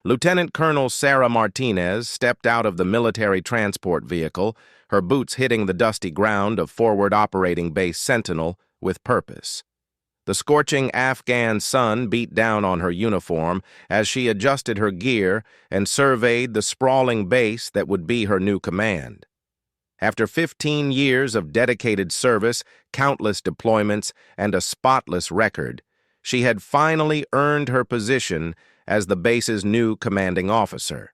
Lieutenant Colonel Sarah Martinez stepped out of the military transport vehicle, her boots hitting the dusty ground of Forward Operating Base Sentinel, with purpose. The scorching Afghan sun beat down on her uniform as she adjusted her gear and surveyed the sprawling base that would be her new command. After 15 years of dedicated service, countless deployments, and a spotless record, she had finally earned her position as the base's new commanding officer.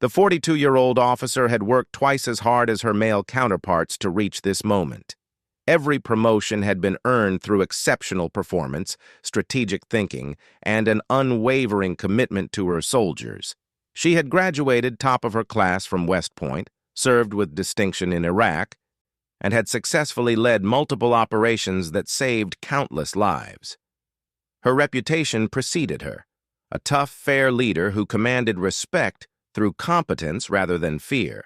The 42-year-old officer had worked twice as hard as her male counterparts to reach this moment. Every promotion had been earned through exceptional performance, strategic thinking, and an unwavering commitment to her soldiers. She had graduated top of her class from West Point, served with distinction in Iraq, and had successfully led multiple operations that saved countless lives. Her reputation preceded her, a tough, fair leader who commanded respect through competence rather than fear.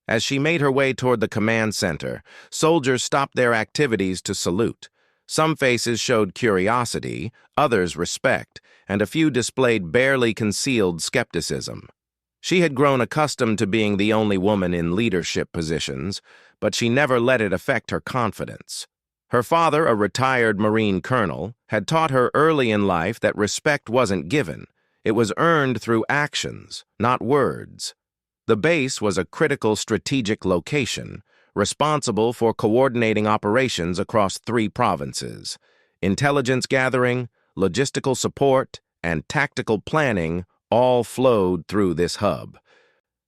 As she made her way toward the command center, soldiers stopped their activities to salute. Some faces showed curiosity, others respect, and a few displayed barely concealed skepticism. She had grown accustomed to being the only woman in leadership positions, but she never let it affect her confidence. Her father, a retired Marine colonel, had taught her early in life that respect wasn't given. It was earned through actions, not words. The base was a critical strategic location, responsible for coordinating operations across 3 provinces. Intelligence gathering, logistical support, and tactical planning all flowed through this hub.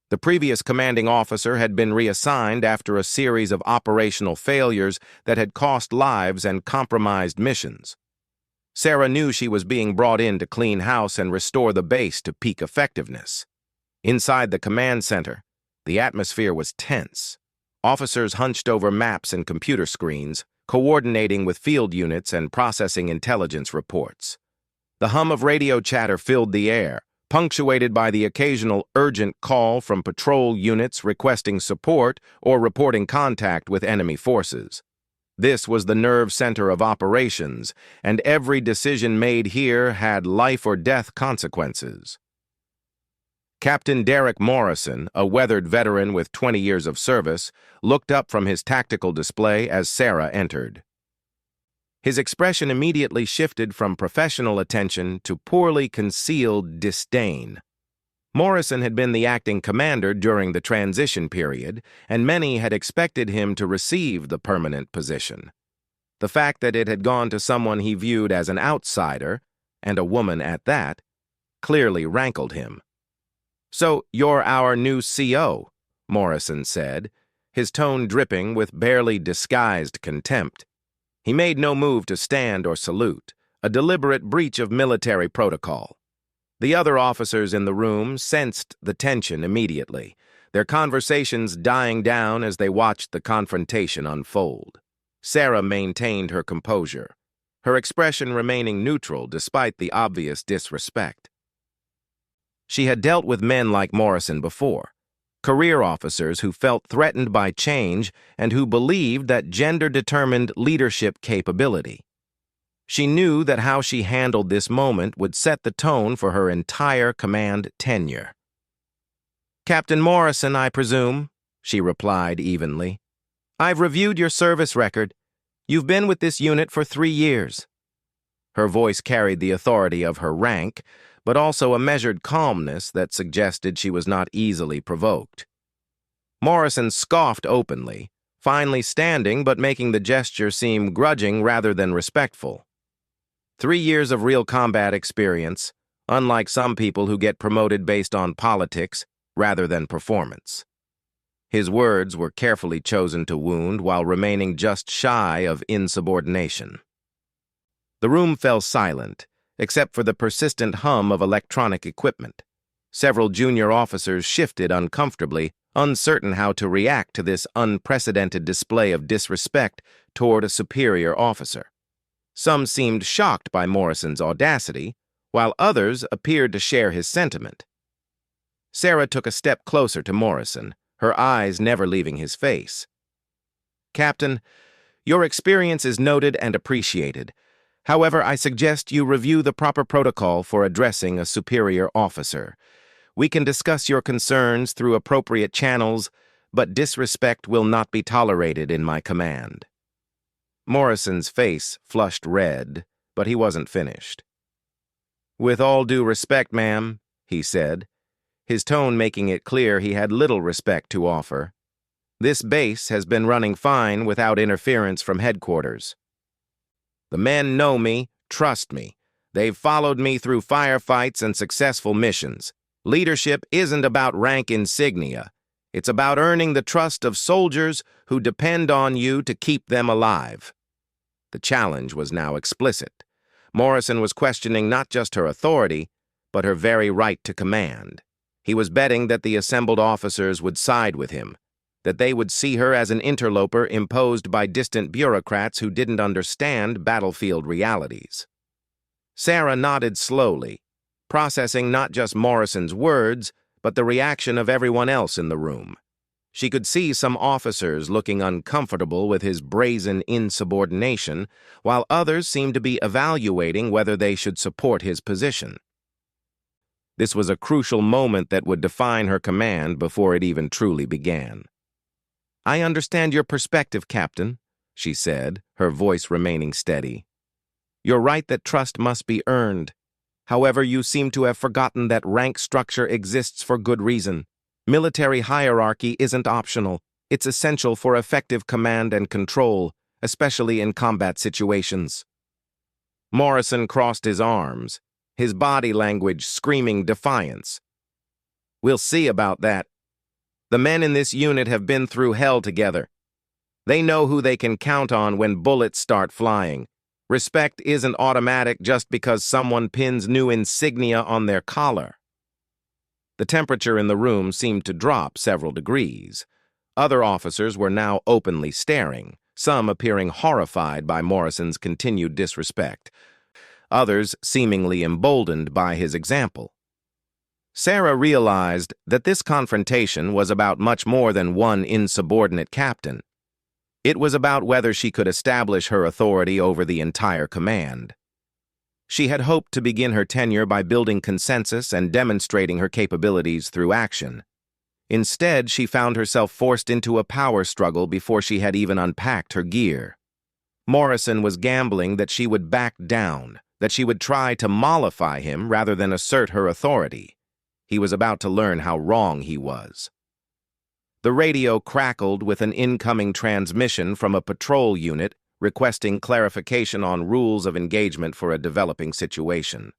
The previous commanding officer had been reassigned after a series of operational failures that had cost lives and compromised missions. Sarah knew she was being brought in to clean house and restore the base to peak effectiveness. Inside the command center, the atmosphere was tense. Officers hunched over maps and computer screens, coordinating with field units and processing intelligence reports. The hum of radio chatter filled the air, punctuated by the occasional urgent call from patrol units requesting support or reporting contact with enemy forces. This was the nerve center of operations, and every decision made here had life or death consequences. Captain Derek Morrison, a weathered veteran with 20 years of service, looked up from his tactical display as Sarah entered. His expression immediately shifted from professional attention to poorly concealed disdain. Morrison had been the acting commander during the transition period, and many had expected him to receive the permanent position. The fact that it had gone to someone he viewed as an outsider, and a woman at that, clearly rankled him. "So you're our new CO," Morrison said, his tone dripping with barely disguised contempt. He made no move to stand or salute, a deliberate breach of military protocol. The other officers in the room sensed the tension immediately, their conversations dying down as they watched the confrontation unfold. Sarah maintained her composure, her expression remaining neutral despite the obvious disrespect. She had dealt with men like Morrison before, career officers who felt threatened by change and who believed that gender determined leadership capability. She knew that how she handled this moment would set the tone for her entire command tenure. "Captain Morrison, I presume," she replied evenly. "I've reviewed your service record. You've been with this unit for 3 years. Her voice carried the authority of her rank, but also a measured calmness that suggested she was not easily provoked. Morrison scoffed openly, finally standing but making the gesture seem grudging rather than respectful. 3 years of real combat experience, unlike some people who get promoted based on politics rather than performance. His words were carefully chosen to wound while remaining just shy of insubordination. The room fell silent, except for the persistent hum of electronic equipment. Several junior officers shifted uncomfortably, uncertain how to react to this unprecedented display of disrespect toward a superior officer. Some seemed shocked by Morrison's audacity, while others appeared to share his sentiment. Sarah took a step closer to Morrison, her eyes never leaving his face. "Captain, your experience is noted and appreciated. However, I suggest you review the proper protocol for addressing a superior officer. We can discuss your concerns through appropriate channels, but disrespect will not be tolerated in my command." Morrison's face flushed red, but he wasn't finished. "With all due respect, ma'am," he said, his tone making it clear he had little respect to offer, "this base has been running fine without interference from headquarters. The men know me, trust me. They've followed me through firefights and successful missions. Leadership isn't about rank insignia. It's about earning the trust of soldiers who depend on you to keep them alive." The challenge was now explicit. Morrison was questioning not just her authority, but her very right to command. He was betting that the assembled officers would side with him, that they would see her as an interloper imposed by distant bureaucrats who didn't understand battlefield realities. Sarah nodded slowly, processing not just Morrison's words, but the reaction of everyone else in the room. She could see some officers looking uncomfortable with his brazen insubordination, while others seemed to be evaluating whether they should support his position. This was a crucial moment that would define her command before it even truly began. "I understand your perspective, Captain," she said, her voice remaining steady. "You're right that trust must be earned. However, you seem to have forgotten that rank structure exists for good reason. Military hierarchy isn't optional. It's essential for effective command and control, especially in combat situations." Morrison crossed his arms, his body language screaming defiance. "We'll see about that. The men in this unit have been through hell together. They know who they can count on when bullets start flying. Respect isn't automatic just because someone pins new insignia on their collar." The temperature in the room seemed to drop several degrees. Other officers were now openly staring, some appearing horrified by Morrison's continued disrespect, others seemingly emboldened by his example. Sarah realized that this confrontation was about much more than one insubordinate captain. It was about whether she could establish her authority over the entire command. She had hoped to begin her tenure by building consensus and demonstrating her capabilities through action. Instead, she found herself forced into a power struggle before she had even unpacked her gear. Morrison was gambling that she would back down, that she would try to mollify him rather than assert her authority. He was about to learn how wrong he was. The radio crackled with an incoming transmission from a patrol unit requesting clarification on rules of engagement for a developing situation.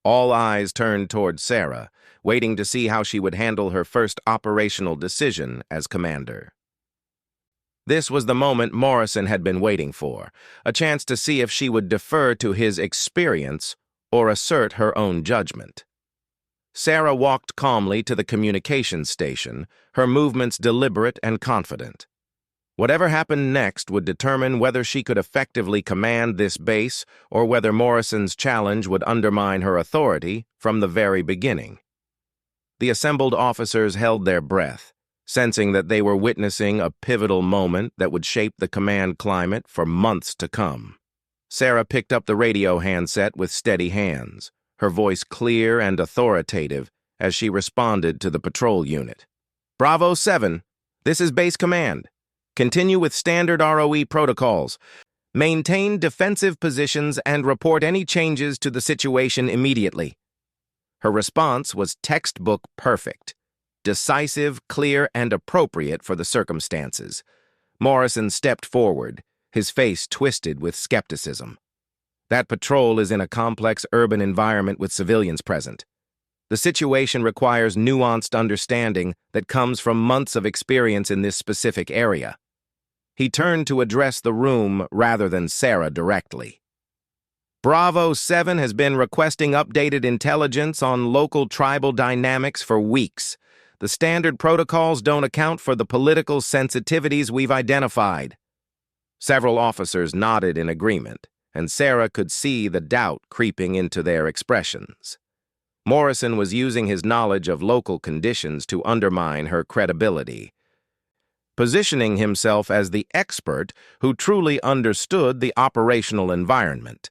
All eyes turned toward Sarah, waiting to see how she would handle her first operational decision as commander. This was the moment Morrison had been waiting for, a chance to see if she would defer to his experience or assert her own judgment. Sarah walked calmly to the communications station, her movements deliberate and confident. Whatever happened next would determine whether she could effectively command this base or whether Morrison's challenge would undermine her authority from the very beginning. The assembled officers held their breath, sensing that they were witnessing a pivotal moment that would shape the command climate for months to come. Sarah picked up the radio handset with steady hands, her voice clear and authoritative as she responded to the patrol unit. "Bravo 7, this is base command. Continue with standard ROE protocols. Maintain defensive positions and report any changes to the situation immediately." Her response was textbook perfect, decisive, clear, and appropriate for the circumstances. Morrison stepped forward, his face twisted with skepticism. That patrol is in a complex urban environment with civilians present. The situation requires nuanced understanding that comes from months of experience in this specific area. He turned to address the room rather than Sarah directly. "Bravo 7 has been requesting updated intelligence on local tribal dynamics for weeks. The standard protocols don't account for the political sensitivities we've identified." Several officers nodded in agreement, and Sarah could see the doubt creeping into their expressions. Morrison was using his knowledge of local conditions to undermine her credibility, positioning himself as the expert who truly understood the operational environment.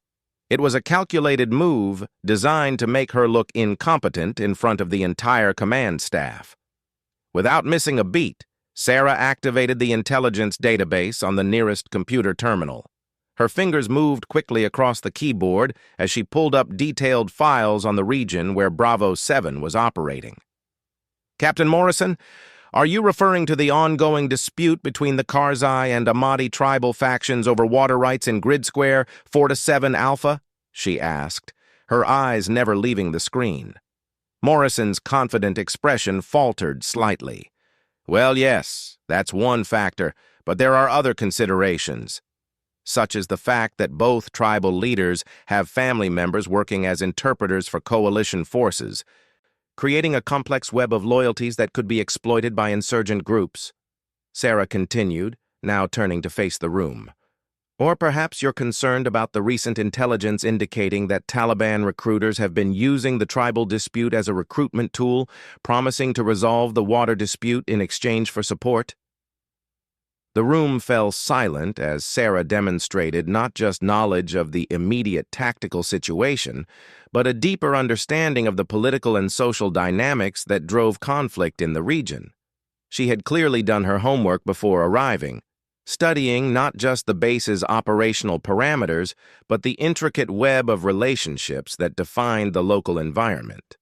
It was a calculated move designed to make her look incompetent in front of the entire command staff. Without missing a beat, Sarah activated the intelligence database on the nearest computer terminal. Her fingers moved quickly across the keyboard as she pulled up detailed files on the region where Bravo 7 was operating. Captain Morrison, are you referring to the ongoing dispute between the Karzai and Ahmadi tribal factions over water rights in Grid Square 4-7 Alpha? She asked, her eyes never leaving the screen. Morrison's confident expression faltered slightly. Well, yes, that's one factor, but there are other considerations, such as the fact that both tribal leaders have family members working as interpreters for coalition forces, creating a complex web of loyalties that could be exploited by insurgent groups. Sarah continued, now turning to face the room. Or perhaps you're concerned about the recent intelligence indicating that Taliban recruiters have been using the tribal dispute as a recruitment tool, promising to resolve the water dispute in exchange for support. The room fell silent as Sarah demonstrated not just knowledge of the immediate tactical situation, but a deeper understanding of the political and social dynamics that drove conflict in the region. She had clearly done her homework before arriving, studying not just the base's operational parameters, but the intricate web of relationships that defined the local environment.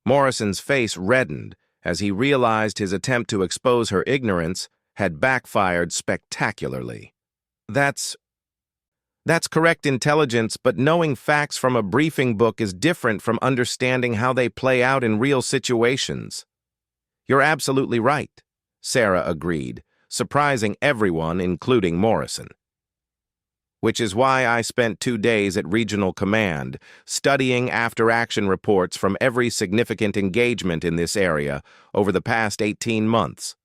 Morrison's face reddened as he realized his attempt to expose her ignorance had backfired spectacularly. That's correct intelligence, but knowing facts from a briefing book is different from understanding how they play out in real situations. You're absolutely right, Sarah agreed, surprising everyone, including Morrison. Which is why I spent 2 days at Regional Command, studying after-action reports from every significant engagement in this area over the past 18 months.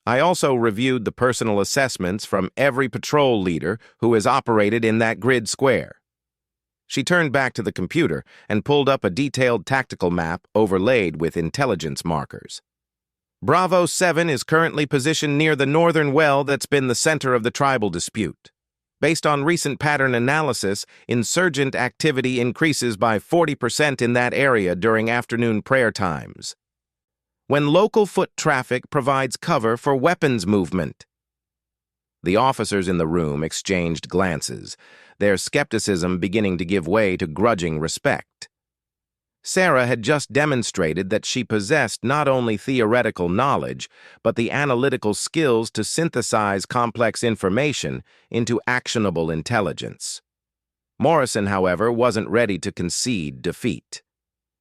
I also reviewed the personal assessments from every patrol leader who has operated in that grid square. She turned back to the computer and pulled up a detailed tactical map overlaid with intelligence markers. Bravo 7 is currently positioned near the northern well that's been the center of the tribal dispute. Based on recent pattern analysis, insurgent activity increases by 40% in that area during afternoon prayer times, when local foot traffic provides cover for weapons movement. The officers in the room exchanged glances, their skepticism beginning to give way to grudging respect. Sarah had just demonstrated that she possessed not only theoretical knowledge, but the analytical skills to synthesize complex information into actionable intelligence. Morrison, however, wasn't ready to concede defeat.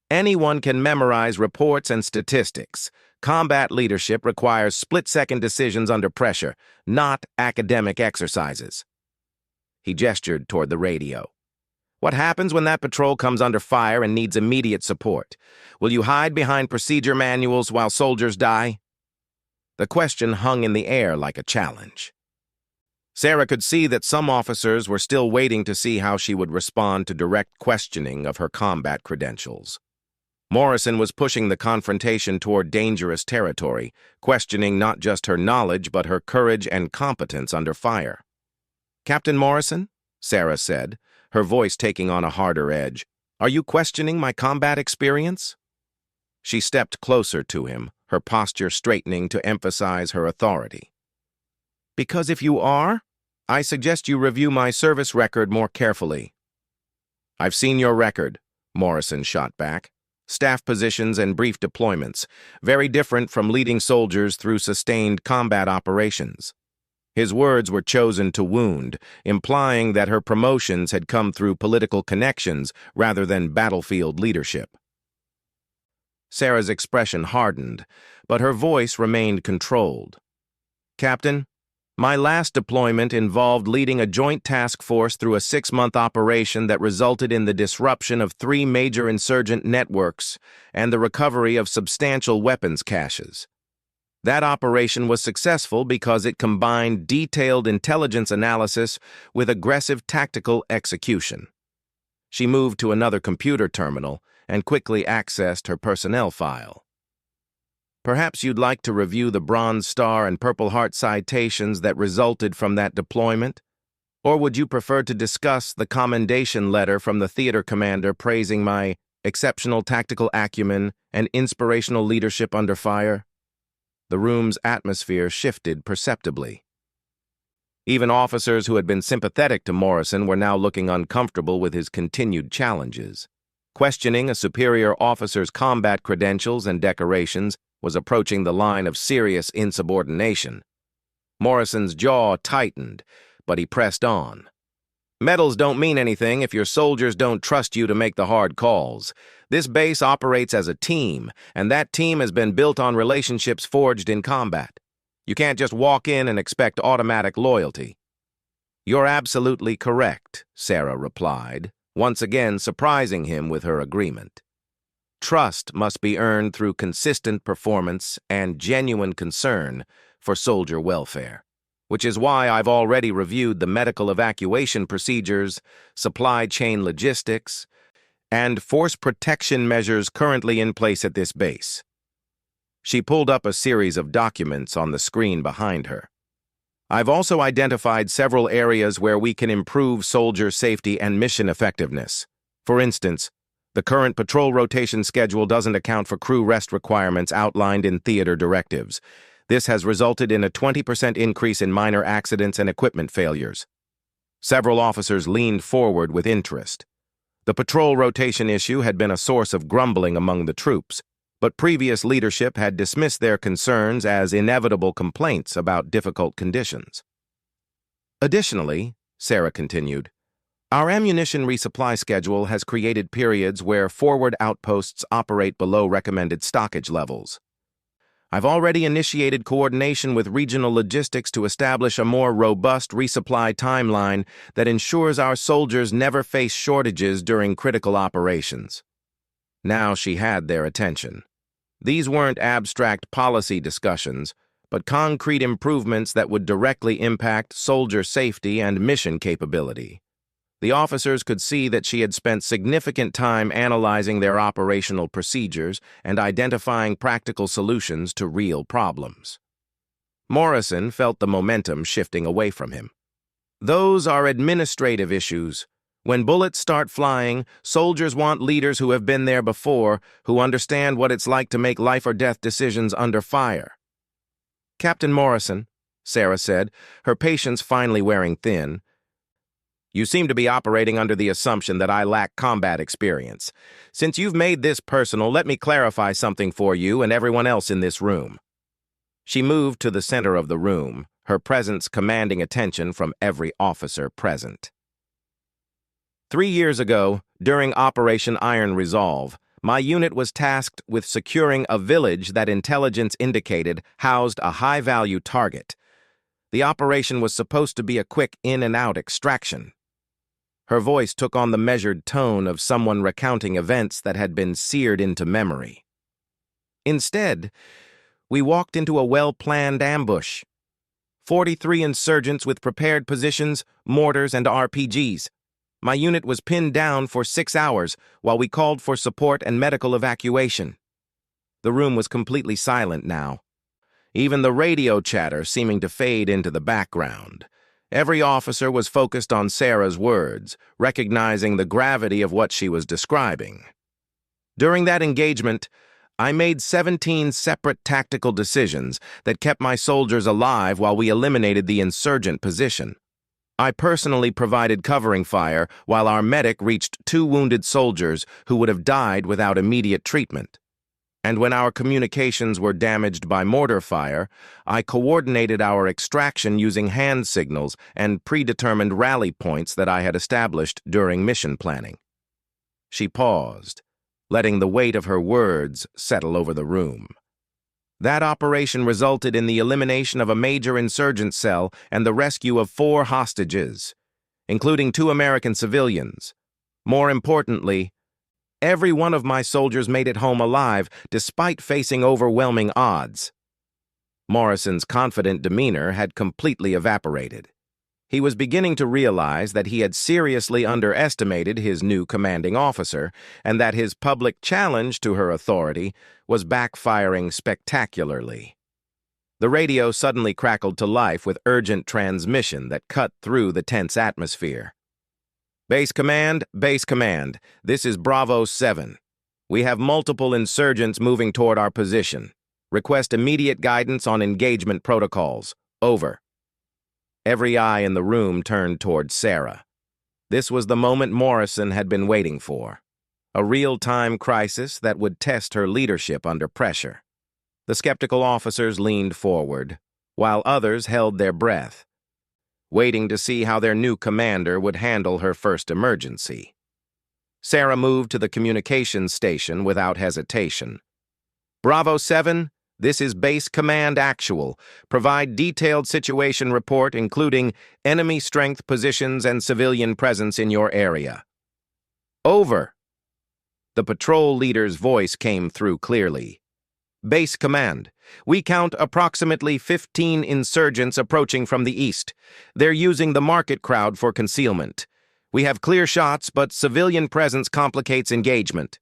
Anyone can memorize reports and statistics. Combat leadership requires split-second decisions under pressure, not academic exercises. He gestured toward the radio. What happens when that patrol comes under fire and needs immediate support? Will you hide behind procedure manuals while soldiers die? The question hung in the air like a challenge. Sarah could see that some officers were still waiting to see how she would respond to direct questioning of her combat credentials. Morrison was pushing the confrontation toward dangerous territory, questioning not just her knowledge but her courage and competence under fire. "Captain Morrison," Sarah said, her voice taking on a harder edge, "are you questioning my combat experience?" She stepped closer to him, her posture straightening to emphasize her authority. "Because if you are, I suggest you review my service record more carefully." "I've seen your record," Morrison shot back. "Staff positions and brief deployments, very different from leading soldiers through sustained combat operations." His words were chosen to wound, implying that her promotions had come through political connections rather than battlefield leadership. Sarah's expression hardened, but her voice remained controlled. "Captain, my last deployment involved leading a joint task force through a 6-month operation that resulted in the disruption of 3 major insurgent networks and the recovery of substantial weapons caches. That operation was successful because it combined detailed intelligence analysis with aggressive tactical execution." She moved to another computer terminal and quickly accessed her personnel file. "Perhaps you'd like to review the Bronze Star and Purple Heart citations that resulted from that deployment?" Or would you prefer to discuss the commendation letter from the theater commander praising my exceptional tactical acumen and inspirational leadership under fire? The room's atmosphere shifted perceptibly. Even officers who had been sympathetic to Morrison were now looking uncomfortable with his continued challenges. Questioning a superior officer's combat credentials and decorations was approaching the line of serious insubordination. Morrison's jaw tightened, but he pressed on. Medals don't mean anything if your soldiers don't trust you to make the hard calls. This base operates as a team, and that team has been built on relationships forged in combat. You can't just walk in and expect automatic loyalty. You're absolutely correct, Sarah replied, once again surprising him with her agreement. Trust must be earned through consistent performance and genuine concern for soldier welfare, which is why I've already reviewed the medical evacuation procedures, supply chain logistics, and force protection measures currently in place at this base. She pulled up a series of documents on the screen behind her. I've also identified several areas where we can improve soldier safety and mission effectiveness. For instance, the current patrol rotation schedule doesn't account for crew rest requirements outlined in theater directives. This has resulted in a 20% increase in minor accidents and equipment failures. Several officers leaned forward with interest. The patrol rotation issue had been a source of grumbling among the troops, but previous leadership had dismissed their concerns as inevitable complaints about difficult conditions. Additionally, Sarah continued, our ammunition resupply schedule has created periods where forward outposts operate below recommended stockage levels. I've already initiated coordination with regional logistics to establish a more robust resupply timeline that ensures our soldiers never face shortages during critical operations. Now she had their attention. These weren't abstract policy discussions, but concrete improvements that would directly impact soldier safety and mission capability. The officers could see that she had spent significant time analyzing their operational procedures and identifying practical solutions to real problems. Morrison felt the momentum shifting away from him. Those are administrative issues. When bullets start flying, soldiers want leaders who have been there before, who understand what it's like to make life-or-death decisions under fire. Captain Morrison, Sarah said, her patience finally wearing thin, you seem to be operating under the assumption that I lack combat experience. Since you've made this personal, let me clarify something for you and everyone else in this room. She moved to the center of the room, her presence commanding attention from every officer present. 3 years ago, during Operation Iron Resolve, my unit was tasked with securing a village that intelligence indicated housed a high-value target. The operation was supposed to be a quick in-and-out extraction. Her voice took on the measured tone of someone recounting events that had been seared into memory. Instead, we walked into a well-planned ambush. 43 insurgents with prepared positions, mortars, and RPGs. My unit was pinned down for 6 hours while we called for support and medical evacuation. The room was completely silent now, even the radio chatter seeming to fade into the background. Every officer was focused on Sarah's words, recognizing the gravity of what she was describing. During that engagement, I made 17 separate tactical decisions that kept my soldiers alive while we eliminated the insurgent position. I personally provided covering fire while our medic reached 2 wounded soldiers who would have died without immediate treatment. And when our communications were damaged by mortar fire, I coordinated our extraction using hand signals and predetermined rally points that I had established during mission planning. She paused, letting the weight of her words settle over the room. That operation resulted in the elimination of a major insurgent cell and the rescue of 4 hostages, including 2 American civilians. More importantly, every one of my soldiers made it home alive despite facing overwhelming odds. Morrison's confident demeanor had completely evaporated. He was beginning to realize that he had seriously underestimated his new commanding officer and that his public challenge to her authority was backfiring spectacularly. The radio suddenly crackled to life with urgent transmission that cut through the tense atmosphere. Base Command, this is Bravo 7. We have multiple insurgents moving toward our position. Request immediate guidance on engagement protocols. Over. Every eye in the room turned toward Sarah. This was the moment Morrison had been waiting for. A real-time crisis that would test her leadership under pressure. The skeptical officers leaned forward, while others held their breath, waiting to see how their new commander would handle her first emergency. Sarah moved to the communications station without hesitation. Bravo 7, this is Base Command Actual. Provide detailed situation report including enemy strength positions and civilian presence in your area. Over. The patrol leader's voice came through clearly. Base Command, we count approximately 15 insurgents approaching from the east. They're using the market crowd for concealment. We have clear shots, but civilian presence complicates engagement.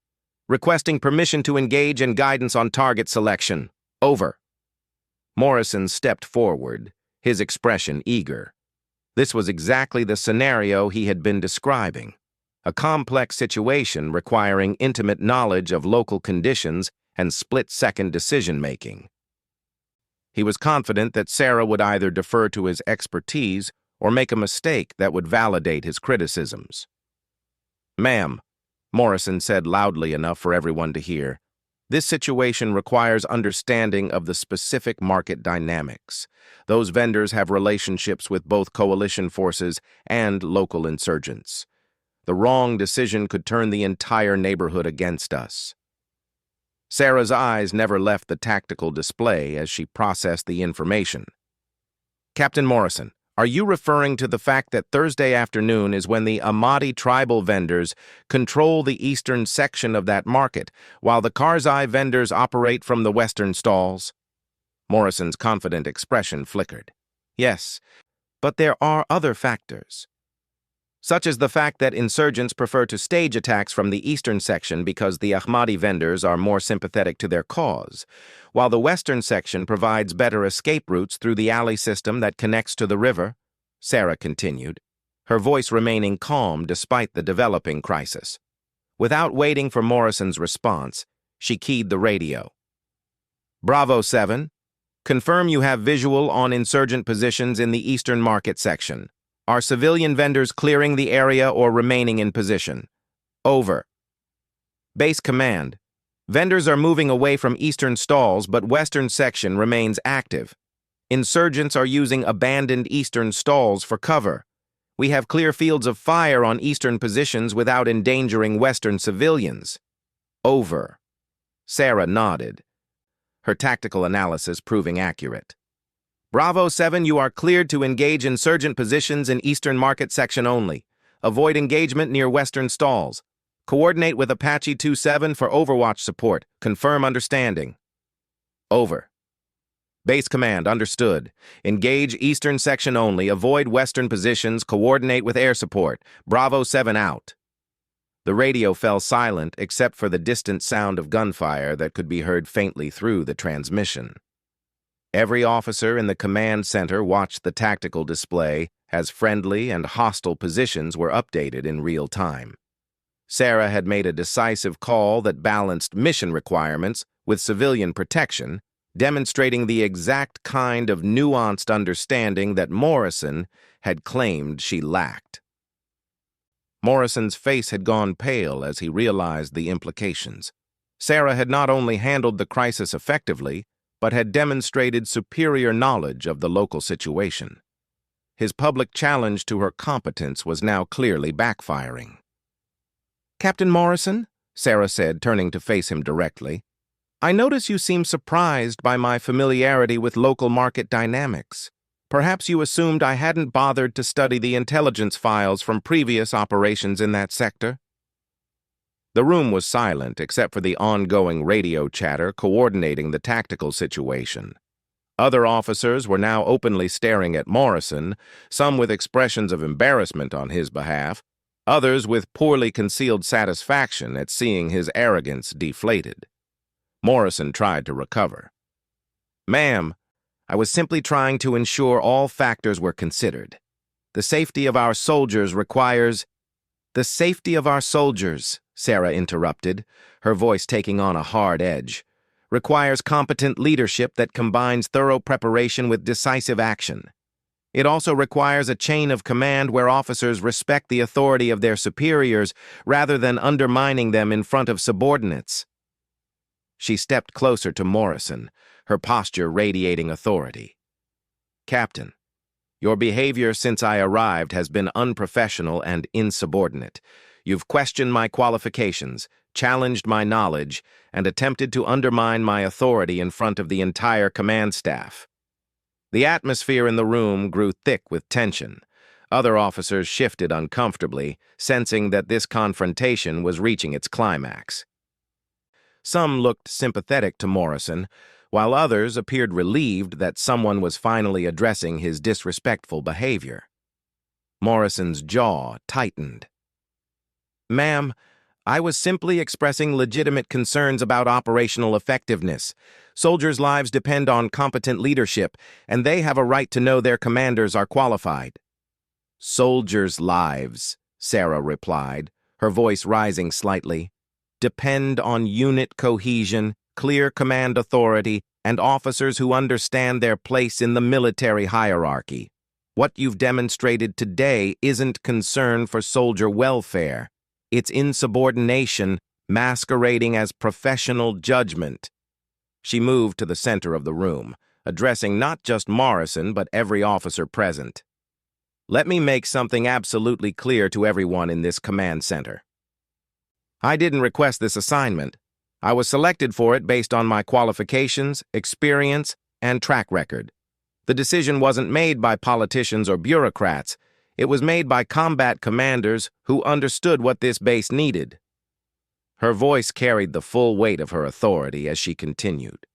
Requesting permission to engage and guidance on target selection. Over. Morrison stepped forward, his expression eager. This was exactly the scenario he had been describing. A complex situation requiring intimate knowledge of local conditions and split-second decision-making. He was confident that Sarah would either defer to his expertise or make a mistake that would validate his criticisms. "Ma'am," Morrison said loudly enough for everyone to hear, "this situation requires understanding of the specific market dynamics. Those vendors have relationships with both coalition forces and local insurgents. The wrong decision could turn the entire neighborhood against us." Sarah's eyes never left the tactical display as she processed the information. "Captain Morrison, are you referring to the fact that Thursday afternoon is when the Ahmadi tribal vendors control the eastern section of that market, while the Karzai vendors operate from the western stalls?" Morrison's confident expression flickered. "Yes, but there are other factors, such as the fact that insurgents prefer to stage attacks from the eastern section because the Ahmadi vendors are more sympathetic to their cause, while the western section provides better escape routes through the alley system that connects to the river," Sarah continued, her voice remaining calm despite the developing crisis. Without waiting for Morrison's response, she keyed the radio. "Bravo 7, confirm you have visual on insurgent positions in the eastern market section. Are civilian vendors clearing the area or remaining in position? Over. Base Command, vendors are moving away from eastern stalls, but western section remains active. Insurgents are using abandoned eastern stalls for cover. We have clear fields of fire on eastern positions without endangering western civilians. Over." Sarah nodded, her tactical analysis proving accurate. "Bravo 7, you are cleared to engage insurgent positions in eastern market section only. Avoid engagement near western stalls. Coordinate with Apache 27 for overwatch support. Confirm understanding." Over. Base Command, understood. Engage eastern section only. Avoid western positions. Coordinate with air support. Bravo 7 out. The radio fell silent except for the distant sound of gunfire that could be heard faintly through the transmission. Every officer in the command center watched the tactical display as friendly and hostile positions were updated in real time. Sarah had made a decisive call that balanced mission requirements with civilian protection, demonstrating the exact kind of nuanced understanding that Morrison had claimed she lacked. Morrison's face had gone pale as he realized the implications. Sarah had not only handled the crisis effectively, but had demonstrated superior knowledge of the local situation. His public challenge to her competence was now clearly backfiring. "Captain Morrison," Sarah said, turning to face him directly, "I notice you seem surprised by my familiarity with local market dynamics. Perhaps you assumed I hadn't bothered to study the intelligence files from previous operations in that sector." The room was silent except for the ongoing radio chatter coordinating the tactical situation. Other officers were now openly staring at Morrison, some with expressions of embarrassment on his behalf, others with poorly concealed satisfaction at seeing his arrogance deflated. Morrison tried to recover. "Ma'am, I was simply trying to ensure all factors were considered. The safety of our soldiers requires— The safety of our soldiers, Sarah interrupted, her voice taking on a hard edge, requires competent leadership that combines thorough preparation with decisive action. It also requires a chain of command where officers respect the authority of their superiors rather than undermining them in front of subordinates. She stepped closer to Morrison, her posture radiating authority. Captain, your behavior since I arrived has been unprofessional and insubordinate. You've questioned my qualifications, challenged my knowledge, and attempted to undermine my authority in front of the entire command staff. The atmosphere in the room grew thick with tension. Other officers shifted uncomfortably, sensing that this confrontation was reaching its climax. Some looked sympathetic to Morrison, while others appeared relieved that someone was finally addressing his disrespectful behavior. Morrison's jaw tightened. "Ma'am, I was simply expressing legitimate concerns about operational effectiveness. Soldiers' lives depend on competent leadership, and they have a right to know their commanders are qualified." "Soldiers' lives," Sarah replied, her voice rising slightly, "depend on unit cohesion, clear command authority, and officers who understand their place in the military hierarchy. What you've demonstrated today isn't concern for soldier welfare. It's insubordination masquerading as professional judgment." She moved to the center of the room, addressing not just Morrison but every officer present. "Let me make something absolutely clear to everyone in this command center. I didn't request this assignment. I was selected for it based on my qualifications, experience, and track record. The decision wasn't made by politicians or bureaucrats. It was made by combat commanders who understood what this base needed." Her voice carried the full weight of her authority as she continued.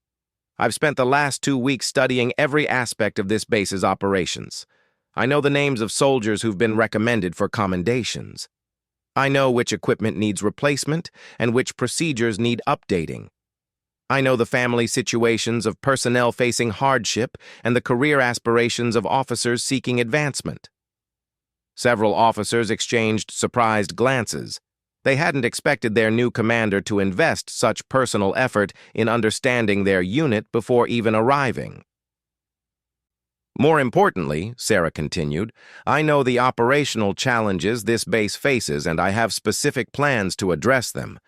"I've spent the last 2 weeks studying every aspect of this base's operations. I know the names of soldiers who've been recommended for commendations. I know which equipment needs replacement and which procedures need updating. I know the family situations of personnel facing hardship and the career aspirations of officers seeking advancement." Several officers exchanged surprised glances. They hadn't expected their new commander to invest such personal effort in understanding their unit before even arriving. "More importantly," Sarah continued, "I know the operational challenges this base faces and I have specific plans to address them.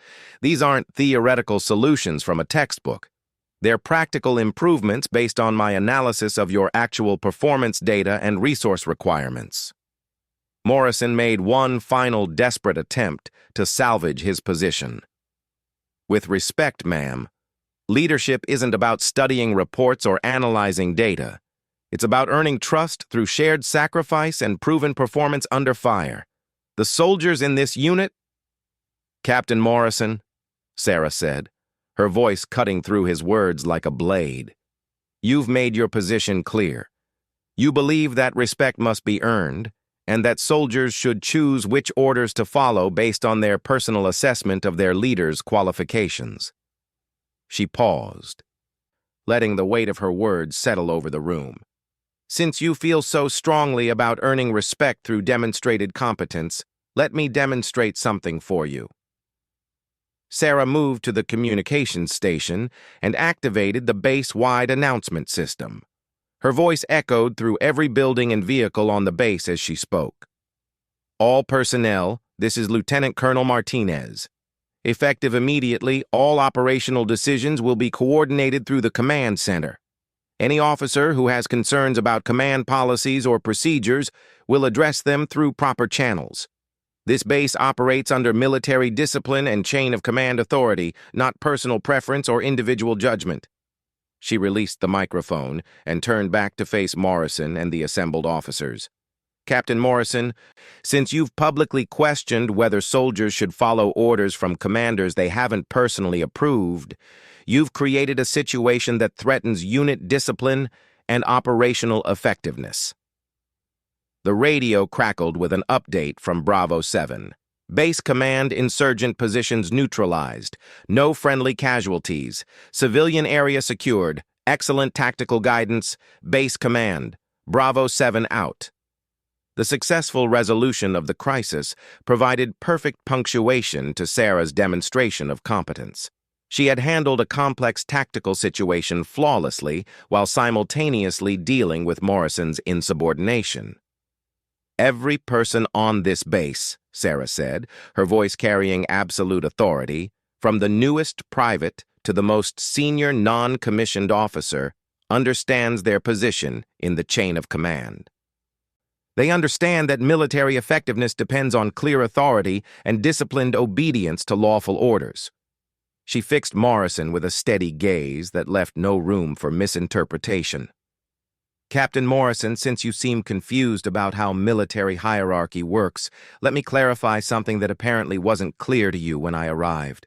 These aren't theoretical solutions from a textbook. They're practical improvements based on my analysis of your actual performance data and resource requirements." Morrison made one final desperate attempt to salvage his position. "With respect, ma'am, leadership isn't about studying reports or analyzing data. It's about earning trust through shared sacrifice and proven performance under fire. The soldiers in this unit—" "Captain Morrison," Sarah said, her voice cutting through his words like a blade, "you've made your position clear. You believe that respect must be earned, and that soldiers should choose which orders to follow based on their personal assessment of their leader's qualifications." She paused, letting the weight of her words settle over the room. "Since you feel so strongly about earning respect through demonstrated competence, let me demonstrate something for you." Sarah moved to the communications station and activated the base-wide announcement system. Her voice echoed through every building and vehicle on the base as she spoke. "All personnel, this is Lieutenant Colonel Martinez. Effective immediately, all operational decisions will be coordinated through the command center. Any officer who has concerns about command policies or procedures will address them through proper channels. This base operates under military discipline and chain of command authority, not personal preference or individual judgment." She released the microphone and turned back to face Morrison and the assembled officers. "Captain Morrison, since you've publicly questioned whether soldiers should follow orders from commanders they haven't personally approved, you've created a situation that threatens unit discipline and operational effectiveness." The radio crackled with an update from Bravo 7. "Base command insurgent positions neutralized. No friendly casualties. Civilian area secured. Excellent tactical guidance. Base command. Bravo 7 out. The successful resolution of the crisis provided perfect punctuation to Sarah's demonstration of competence. She had handled a complex tactical situation flawlessly while simultaneously dealing with Morrison's insubordination. "Every person on this base," Sarah said, her voice carrying absolute authority, "from the newest private to the most senior non-commissioned officer, understands their position in the chain of command. They understand that military effectiveness depends on clear authority and disciplined obedience to lawful orders." She fixed Morrison with a steady gaze that left no room for misinterpretation. "Captain Morrison, since you seem confused about how military hierarchy works, let me clarify something that apparently wasn't clear to you when I arrived."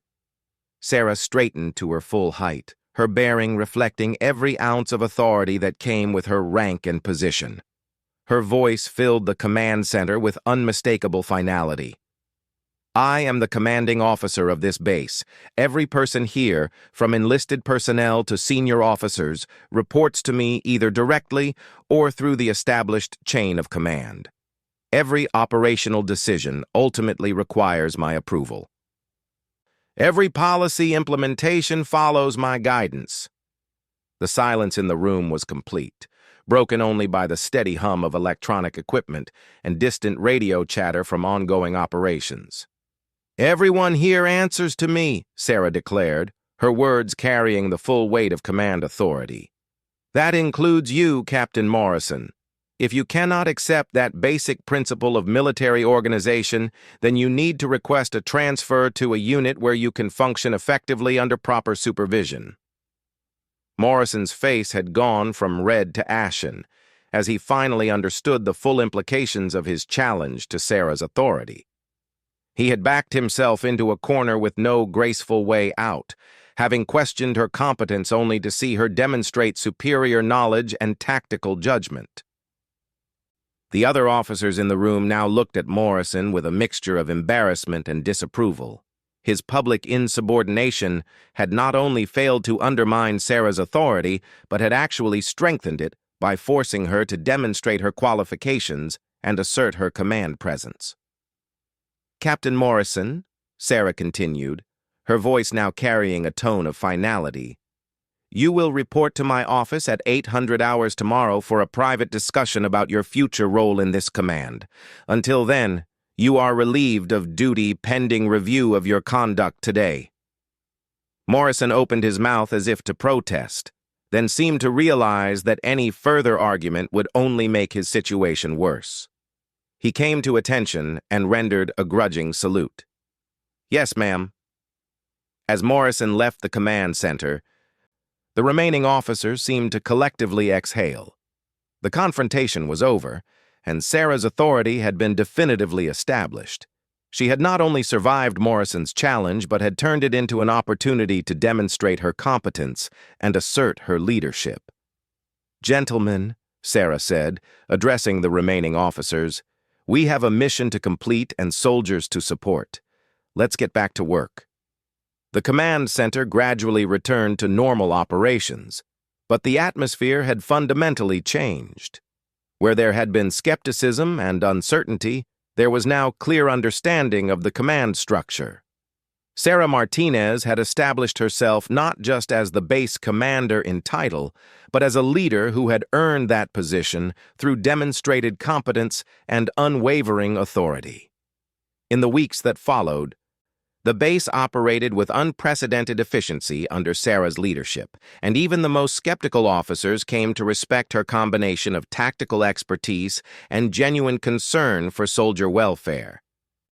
Sarah straightened to her full height, her bearing reflecting every ounce of authority that came with her rank and position. Her voice filled the command center with unmistakable finality. "I am the commanding officer of this base. Every person here, from enlisted personnel to senior officers, reports to me either directly or through the established chain of command. Every operational decision ultimately requires my approval. Every policy implementation follows my guidance." The silence in the room was complete, broken only by the steady hum of electronic equipment and distant radio chatter from ongoing operations. "Everyone here answers to me," Sarah declared, her words carrying the full weight of command authority. "That includes you, Captain Morrison. If you cannot accept that basic principle of military organization, then you need to request a transfer to a unit where you can function effectively under proper supervision." Morrison's face had gone from red to ashen, as he finally understood the full implications of his challenge to Sarah's authority. He had backed himself into a corner with no graceful way out, having questioned her competence only to see her demonstrate superior knowledge and tactical judgment. The other officers in the room now looked at Morrison with a mixture of embarrassment and disapproval. His public insubordination had not only failed to undermine Sarah's authority, but had actually strengthened it by forcing her to demonstrate her qualifications and assert her command presence. "Captain Morrison," Sarah continued, her voice now carrying a tone of finality, "you will report to my office at 800 hours tomorrow for a private discussion about your future role in this command. Until then, you are relieved of duty pending review of your conduct today." Morrison opened his mouth as if to protest, then seemed to realize that any further argument would only make his situation worse. He came to attention and rendered a grudging salute. "Yes, ma'am." As Morrison left the command center, the remaining officers seemed to collectively exhale. The confrontation was over, and Sarah's authority had been definitively established. She had not only survived Morrison's challenge, but had turned it into an opportunity to demonstrate her competence and assert her leadership. "Gentlemen," Sarah said, addressing the remaining officers, "we have a mission to complete and soldiers to support. Let's get back to work." The command center gradually returned to normal operations, but the atmosphere had fundamentally changed. Where there had been skepticism and uncertainty, there was now clear understanding of the command structure. Sarah Martinez had established herself not just as the base commander in title, but as a leader who had earned that position through demonstrated competence and unwavering authority. In the weeks that followed, the base operated with unprecedented efficiency under Sarah's leadership, and even the most skeptical officers came to respect her combination of tactical expertise and genuine concern for soldier welfare.